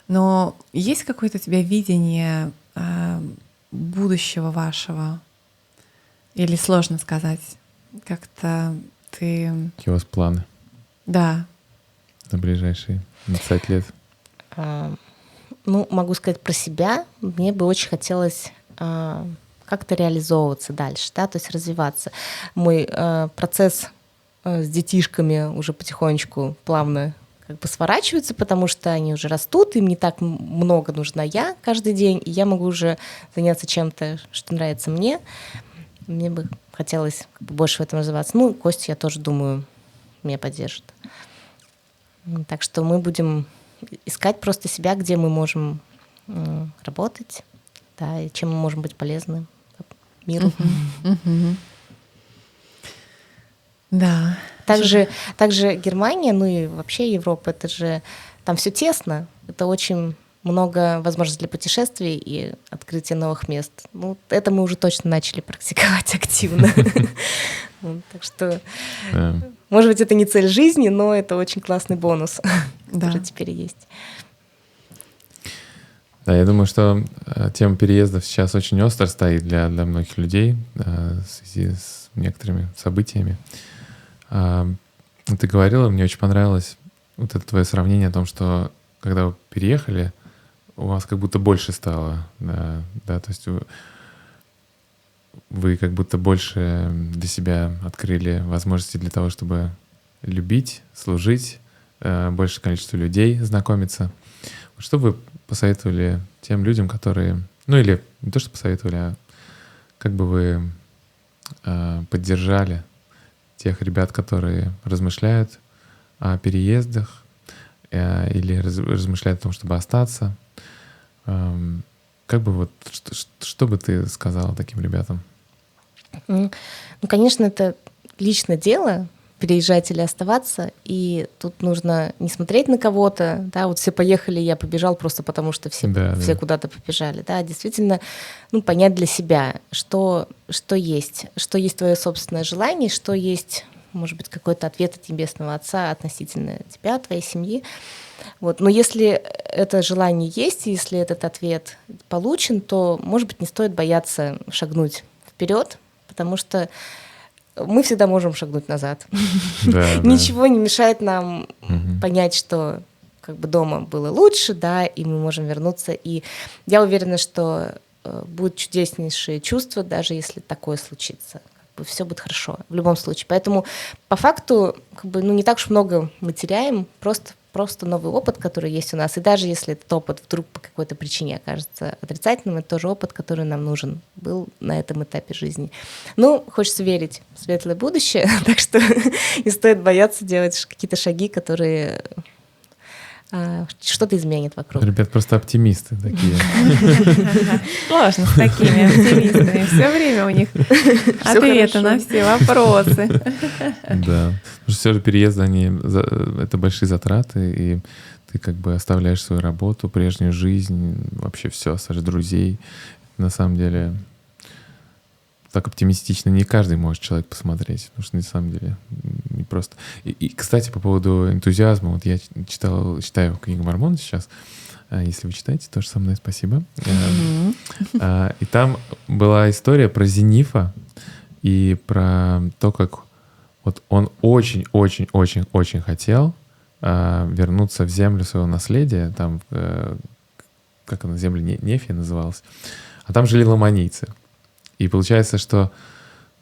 S1: но есть какое-то у тебя видение будущего вашего? Или сложно сказать? Как-то ты...
S3: Какие у вас планы?
S1: Да.
S3: На ближайшие 20 лет?
S2: Ну, могу сказать про себя. Мне бы очень хотелось как-то реализовываться дальше, да, то есть развиваться. Мой процесс с детишками уже потихонечку плавно как бы сворачивается, потому что они уже растут, им не так много нужна я каждый день, и я могу уже заняться чем-то, что нравится мне. Мне бы хотелось как бы больше в этом развиваться. Ну, Костя, я тоже думаю, меня поддержит. Так что мы будем искать просто себя, где мы можем работать, да, и чем мы можем быть полезны миру.
S1: Да.
S2: Также Германия, ну и вообще Европа, это же там все тесно, это очень много возможностей для путешествий и открытия новых мест. Ну, это мы уже точно начали практиковать активно. Так что, может быть, это не цель жизни, но это очень классный бонус, который теперь есть.
S3: Да, я думаю, что тема переездов сейчас очень остро стоит для многих людей в связи с некоторыми событиями. Ты говорила, мне очень понравилось вот это твое сравнение о том, что когда вы переехали, у вас как будто больше стало, да, то есть вы как будто больше для себя открыли возможности для того, чтобы любить, служить, большее количество людей знакомиться. Что вы посоветовали тем людям, которые... Ну или не то, что посоветовали, а как бы вы поддержали тех ребят, которые размышляют о переездах или размышляют о том, чтобы остаться. Как бы вот... Что бы ты сказала таким ребятам?
S2: Ну, конечно, это личное дело, переезжать или оставаться, и тут нужно не смотреть на кого-то, да, вот все поехали, я побежал просто потому, что все куда-то побежали, да, действительно, ну, понять для себя, что есть твое собственное желание, что есть, может быть, какой-то ответ от Небесного Отца относительно тебя, твоей семьи, вот, но если это желание есть, если этот ответ получен, то, может быть, не стоит бояться шагнуть вперед, потому что мы всегда можем шагнуть назад. Ничего не мешает нам понять, что как бы дома было лучше, да, и мы можем вернуться. И я уверена, что будет чудеснейшее чувство, даже если такое случится. Как бы все будет хорошо в любом случае. Поэтому по факту как бы, ну, не так уж много мы теряем, просто новый опыт, который есть у нас. И даже если этот опыт вдруг по какой-то причине окажется отрицательным, это тоже опыт, который нам нужен был на этом этапе жизни. Ну, хочется верить в светлое будущее, так что не стоит бояться делать какие-то шаги, которые что-то изменят вокруг.
S3: Ребят просто оптимисты такие.
S1: Сложно с такими оптимистами. Все время у них ответы на все вопросы.
S3: Да. Потому что все же переезды, это большие затраты, и ты как бы оставляешь свою работу, прежнюю жизнь, вообще все, оставляешь друзей. На самом деле так оптимистично не каждый может человек посмотреть, потому что на самом деле просто. И, кстати, по поводу энтузиазма, вот я читаю книгу Мормона сейчас. Если вы читаете, тоже со мной спасибо. И там была история про Зенифа и про то, как вот он очень-очень-очень-очень хотел вернуться в землю своего наследия, там, как она, земля Нефия называлась, а там жили ламанийцы. И получается, что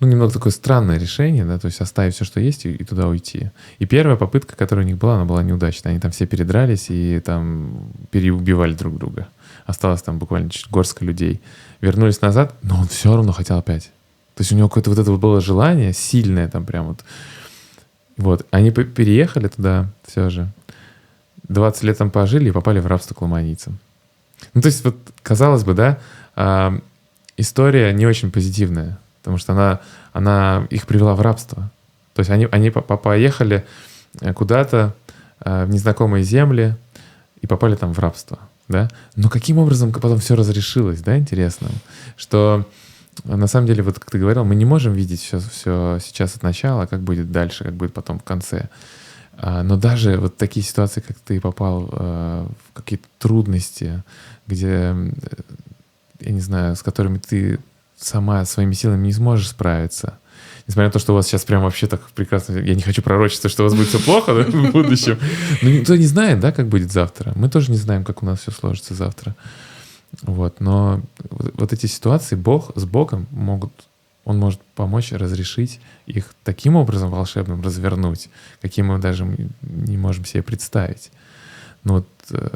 S3: немного такое странное решение, да, то есть оставить все, что есть, и туда уйти. И первая попытка, которая у них была, она была неудачной. Они там все передрались и там переубивали друг друга. Осталось там буквально чуть горстка людей. Вернулись назад, но он все равно хотел опять. То есть у него какое-то вот это было желание сильное там прям вот. Вот. Они переехали туда все же. 20 лет там пожили и попали в рабство к ламанийцам. Ну, то есть вот, казалось бы, да, история не очень позитивная. Потому что она их привела в рабство. То есть они поехали куда-то в незнакомые земли и попали там в рабство. Да? Но каким образом потом все разрешилось, да, интересно? Что на самом деле, вот как ты говорил, мы не можем видеть все сейчас от начала, как будет дальше, как будет потом в конце. Но даже вот такие ситуации, как ты попал в какие-то трудности, где, я не знаю, с которыми ты сама своими силами не сможешь справиться. Несмотря на то, что у вас сейчас прям вообще так прекрасно... Я не хочу пророчиться, что у вас будет все плохо, да, в будущем. Но никто не знает, да, как будет завтра. Мы тоже не знаем, как у нас все сложится завтра. Вот. Но вот эти ситуации Бог с Богом Он может помочь разрешить их таким образом волшебным развернуть, каким мы даже не можем себе представить. Но вот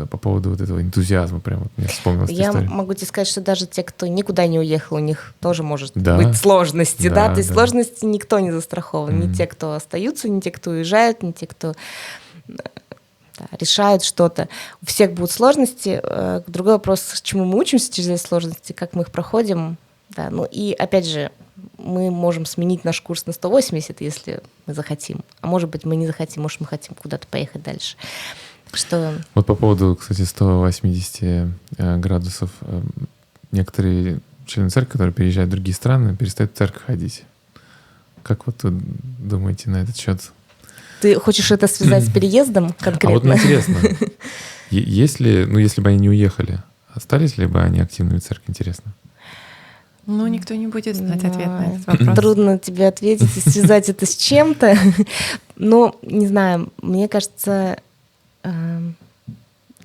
S3: по поводу вот этого энтузиазма прям вот мне вспомнилась эта история.
S2: Я могу тебе сказать, что даже те, кто никуда не уехал, у них тоже может быть сложности, да? То есть сложности никто не застрахован. Ни те, кто остаются, ни те, кто уезжают, ни те, кто решают что-то. У всех будут сложности. Другой вопрос, чему мы учимся через эти сложности, как мы их проходим. Да. Ну и опять же, мы можем сменить наш курс на 180, если мы захотим. А может быть, мы не захотим, может, мы хотим куда-то поехать дальше. Что...
S3: Вот по поводу, кстати, 180 градусов, некоторые члены церкви, которые переезжают в другие страны, перестают в церковь ходить. Как вот вы думаете на этот счет?
S2: Ты хочешь это связать с переездом конкретно?
S3: А вот мне интересно, если бы они не уехали, остались ли бы они активными в церкви, интересно?
S1: Ну, никто не будет знать ответ на этот вопрос.
S2: Трудно тебе ответить и связать это с чем-то. Но, не знаю, мне кажется,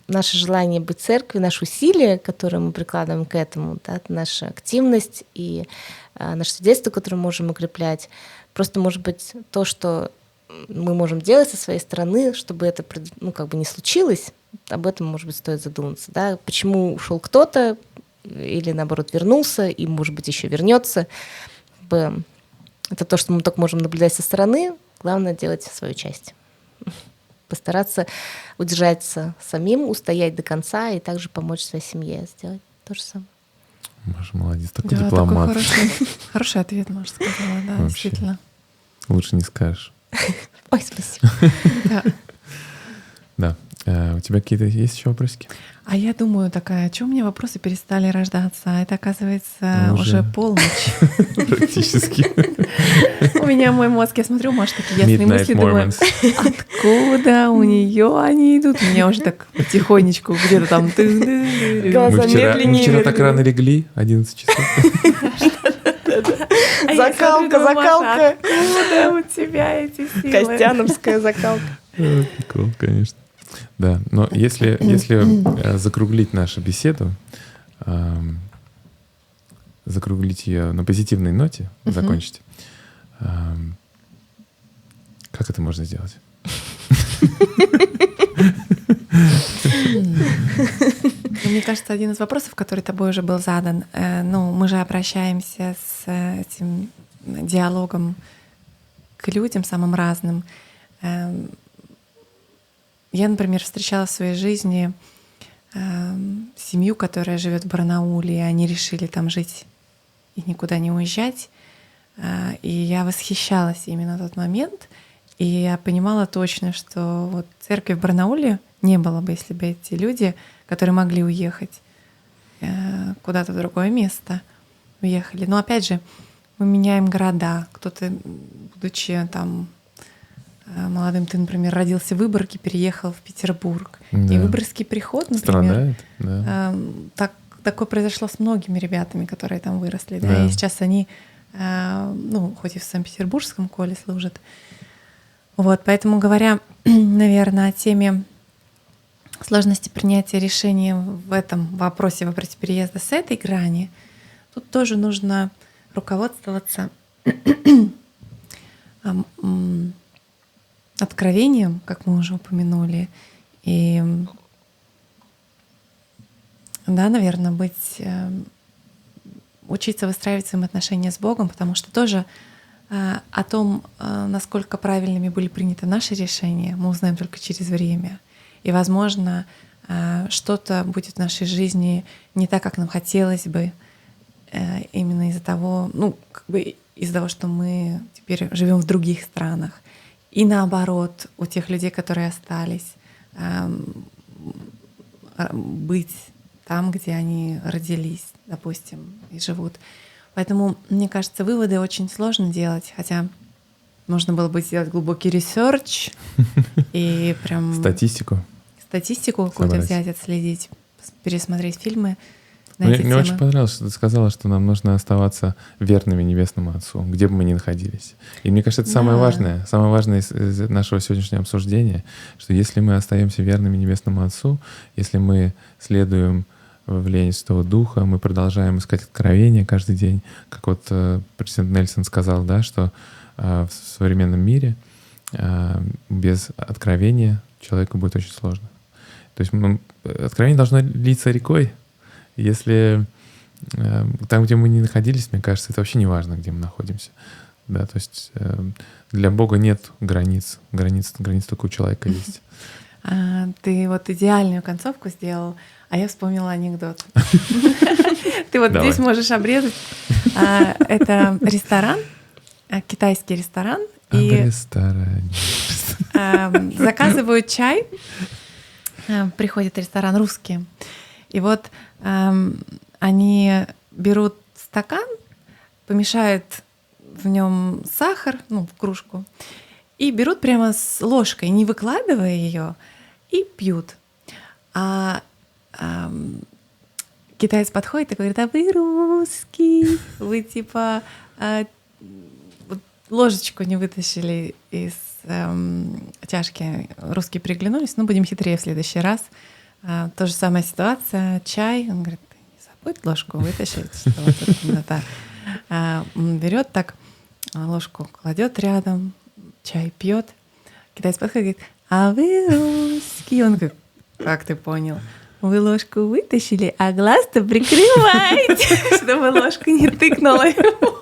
S2: наше желание быть церковью, наши усилия, которые мы прикладываем к этому, да, наша активность и наше свидетельство, которое мы можем укреплять, просто может быть то, что мы можем делать со своей стороны, чтобы это не случилось, об этом, может быть, стоит задуматься. Да? Почему ушел кто-то или, наоборот, вернулся и, может быть, еще вернется. Это то, что мы только можем наблюдать со стороны. Главное — делать свою часть. Постараться удержаться самим, устоять до конца и также помочь своей семье сделать то же самое.
S3: Маша, молодец, такой дипломат.
S1: Такой хороший ответ, Маша сказала, да, вообще, действительно.
S3: Лучше не скажешь.
S2: Ой, спасибо.
S3: Да. У тебя какие-то есть еще вопросики?
S1: А я думаю такая, что у меня вопросы перестали рождаться? А это, оказывается, уже полночь.
S3: Практически.
S1: У меня мой мозг, я смотрю, Маша, такие ясные мысли, думаю, откуда у нее они идут? У меня уже так потихонечку где-то там...
S3: Мы вчера так рано легли, 11 часов.
S2: Закалка.
S1: Откуда у тебя эти силы?
S2: Костяновская закалка.
S3: Прикол, конечно. Да, но если закруглить нашу беседу, закруглить ее на позитивной ноте, закончить, как это можно сделать?
S1: Мне кажется, один из вопросов, который тобой уже был задан, мы же обращаемся с этим диалогом к людям самым разным. Я, например, встречала в своей жизни семью, которая живет в Барнауле, и они решили там жить и никуда не уезжать. И я восхищалась именно в тот момент. И я понимала точно, что вот церкви в Барнауле не было бы, если бы эти люди, которые могли уехать куда-то в другое место, уехали. Но опять же, мы меняем города. Кто-то, будучи там молодым, ты, например, родился в Выборге, переехал в Петербург.
S3: Да.
S1: И Выборгский приход, например,
S3: Страдает, да.
S1: такое произошло с многими ребятами, которые там выросли. Да.
S3: Да.
S1: И сейчас они, хоть и в Санкт-Петербургском коле служат. Вот, поэтому, говоря, наверное, о теме сложности принятия решений в этом вопросе переезда с этой грани, тут тоже нужно руководствоваться откровением, как мы уже упомянули, и, да, наверное, учиться выстраивать взаимоотношения с Богом, потому что тоже о том, насколько правильными были приняты наши решения, мы узнаем только через время. И, возможно, что-то будет в нашей жизни не так, как нам хотелось бы, именно из-за того, из-за того, что мы теперь живем в других странах. И наоборот, у тех людей, которые остались, быть там, где они родились, допустим, и живут. Поэтому, мне кажется, выводы очень сложно делать, хотя нужно было бы сделать глубокий ресерч и прям
S3: Статистику
S1: какую-то взять, отследить, пересмотреть фильмы на эти
S3: Мне
S1: темы.
S3: очень понравилось, что ты сказала, что нам нужно оставаться верными Небесному Отцу, где бы мы ни находились. И мне кажется, это самое важное из нашего сегодняшнего обсуждения, что если мы остаемся верными Небесному Отцу, если мы следуем влиянию Святого Духа, мы продолжаем искать откровения каждый день, как вот президент Нельсон сказал, да, что в современном мире без откровения человеку будет очень сложно. То есть откровение должно литься рекой. Если там, где мы не находились, мне кажется, это вообще не важно, где мы находимся. Да, то есть для Бога нет границ. Границ только у человека есть.
S1: Ты вот идеальную концовку сделал, а я вспомнила анекдот. Ты вот здесь можешь обрезать. Это ресторан, китайский ресторан.
S3: И в ресторане
S1: заказывают чай. Приходит в ресторан русские. И вот они берут стакан, помешают в нем сахар, в кружку, и берут прямо с ложкой, не выкладывая ее, и пьют. А китаец подходит и говорит: а вы русский, вы типа ложечку не вытащили из чашки. Русские приглянулись, будем хитрее в следующий раз. То же самая ситуация, чай. Он говорит: ты не забудь ложку вытащить. Он берет так, ложку кладет рядом, чай пьет. Китаец подходит и говорит: а вы русский. Он говорит: как ты понял? Вы ложку вытащили, а глаз-то прикрываете, чтобы ложку не тыкнула ему.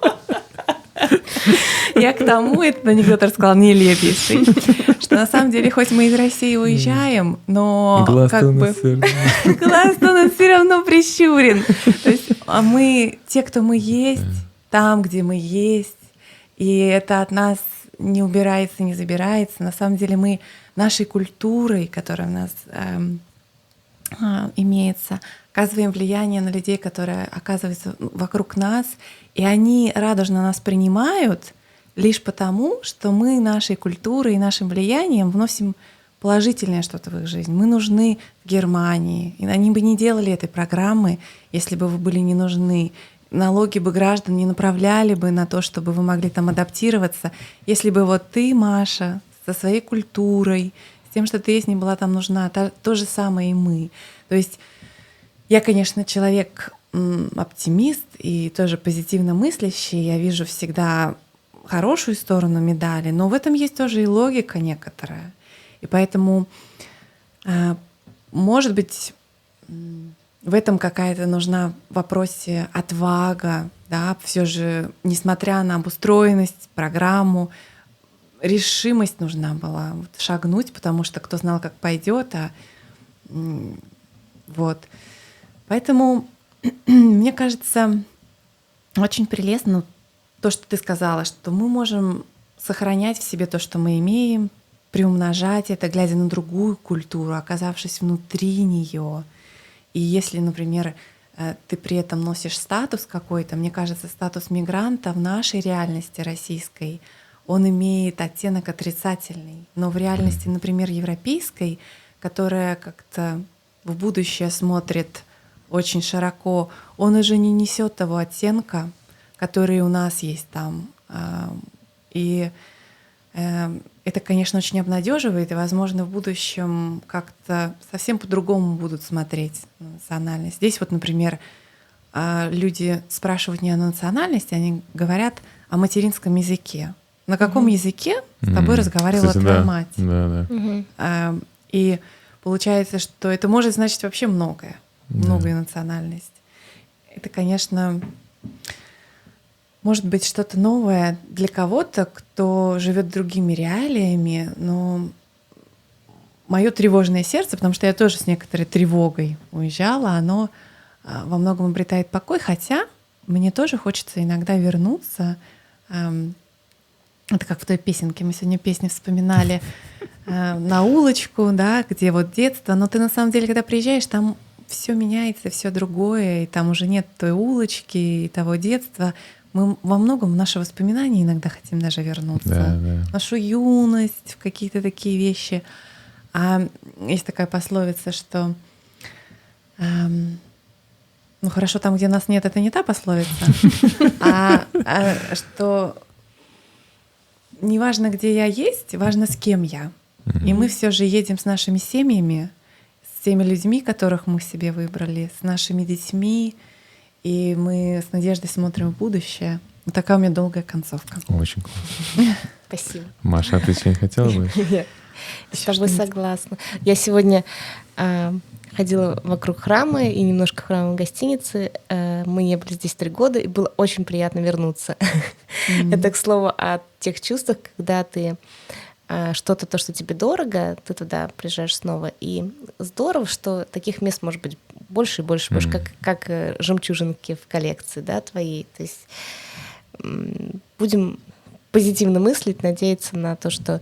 S1: Я к тому этот анекдот рассказала нелепейший, что на самом деле, хоть мы из России уезжаем, но глаз-то у нас все равно прищурен. То есть мы, те, кто мы есть, там, где мы есть, и это от нас не убирается, не забирается. На самом деле мы нашей культурой, которая у нас имеется, оказываем влияние на людей, которые оказываются вокруг нас, и они радужно нас принимают лишь потому, что мы нашей культурой и нашим влиянием вносим положительное что-то в их жизнь. Мы нужны в Германии, и они бы не делали этой программы, если бы вы были не нужны. Налоги бы граждан не направляли бы на то, чтобы вы могли там адаптироваться, если бы вот ты, Маша, со своей культурой, с тем, что ты есть, не была там нужна. То же самое и мы. То есть я, конечно, человек оптимист и тоже позитивно мыслящий. Я вижу всегда хорошую сторону медали, но в этом есть тоже и логика некоторая. И поэтому, может быть, в этом какая-то нужна в вопросе отвага, да, все же, несмотря на обустроенность, программу, решимость нужна была шагнуть, потому что кто знал, как пойдет, вот. Поэтому мне кажется, очень прелестно то, что ты сказала, что мы можем сохранять в себе то, что мы имеем, приумножать это, глядя на другую культуру, оказавшись внутри нее. И если, например, ты при этом носишь статус какой-то, мне кажется, статус мигранта в нашей реальности российской, он имеет оттенок отрицательный. Но в реальности, например, европейской, которая как-то в будущее смотрит очень широко, он уже не несет того оттенка, который у нас есть там. И это, конечно, очень обнадеживает, и, возможно, в будущем как-то совсем по-другому будут смотреть на национальность. Здесь вот, например, люди спрашивают не о национальности, они говорят о материнском языке. На каком языке с тобой разговаривала
S3: Кстати,
S1: твоя
S3: да,
S1: мать?
S3: Да.
S1: И получается, что это может значить вообще многое, многое национальность. Это, конечно, может быть что-то новое для кого-то, кто живет другими реалиями, но мое тревожное сердце, потому что я тоже с некоторой тревогой уезжала, оно во многом обретает покой, хотя мне тоже хочется иногда вернуться. Это как в той песенке, мы сегодня песню вспоминали, на улочку, да, где вот детство, но ты на самом деле, когда приезжаешь, там все меняется, все другое, и там уже нет той улочки и того детства. Мы во многом в наши воспоминания иногда хотим даже вернуться.
S3: Да.
S1: Нашу юность, в какие-то такие вещи. А есть такая пословица, что ну хорошо, там, где нас нет, это не та пословица, что неважно, где я есть, важно, с кем я. И мы все же едем с нашими семьями, с теми людьми, которых мы себе выбрали, с нашими детьми, и мы с надеждой смотрим в будущее. Вот такая у меня долгая концовка.
S3: Очень классно.
S2: Спасибо.
S3: Маша, а ты что-нибудь хотела бы?
S2: Я с тобой согласна. Я сегодня ходила вокруг храма и немножко храма гостиницы. Мы не были здесь 3 года, и было очень приятно вернуться. Это, к слову, о тех чувствах, когда ты что-то, то, что тебе дорого, ты туда приезжаешь снова. И здорово, что таких мест может быть больше и больше, как жемчужинки в коллекции, да, твоей. То есть будем позитивно мыслить, надеяться на то, что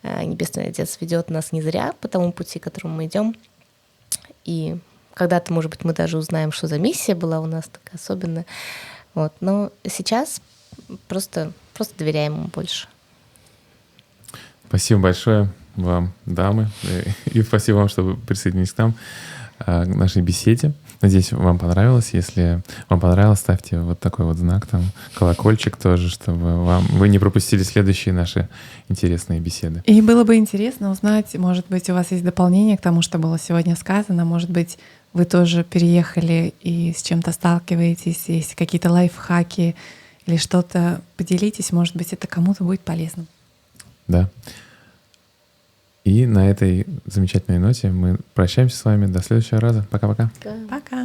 S2: Небесный Отец ведет нас не зря по тому пути, которым мы идем. И когда-то, может быть, мы даже узнаем, что за миссия была у нас такая особенная. Вот. Но сейчас просто доверяем ему больше.
S3: Спасибо большое вам, дамы, и спасибо вам, что вы присоединились к нам, к нашей беседе. Надеюсь, вам понравилось. Если вам понравилось, ставьте вот такой вот знак, там, колокольчик тоже, чтобы вы не пропустили следующие наши интересные беседы.
S1: И было бы интересно узнать, может быть, у вас есть дополнение к тому, что было сегодня сказано, может быть, вы тоже переехали и с чем-то сталкиваетесь, есть какие-то лайфхаки или что-то, поделитесь, может быть, это кому-то будет полезно.
S3: Да. И на этой замечательной ноте мы прощаемся с вами. До следующего раза. Пока-пока.
S1: Пока.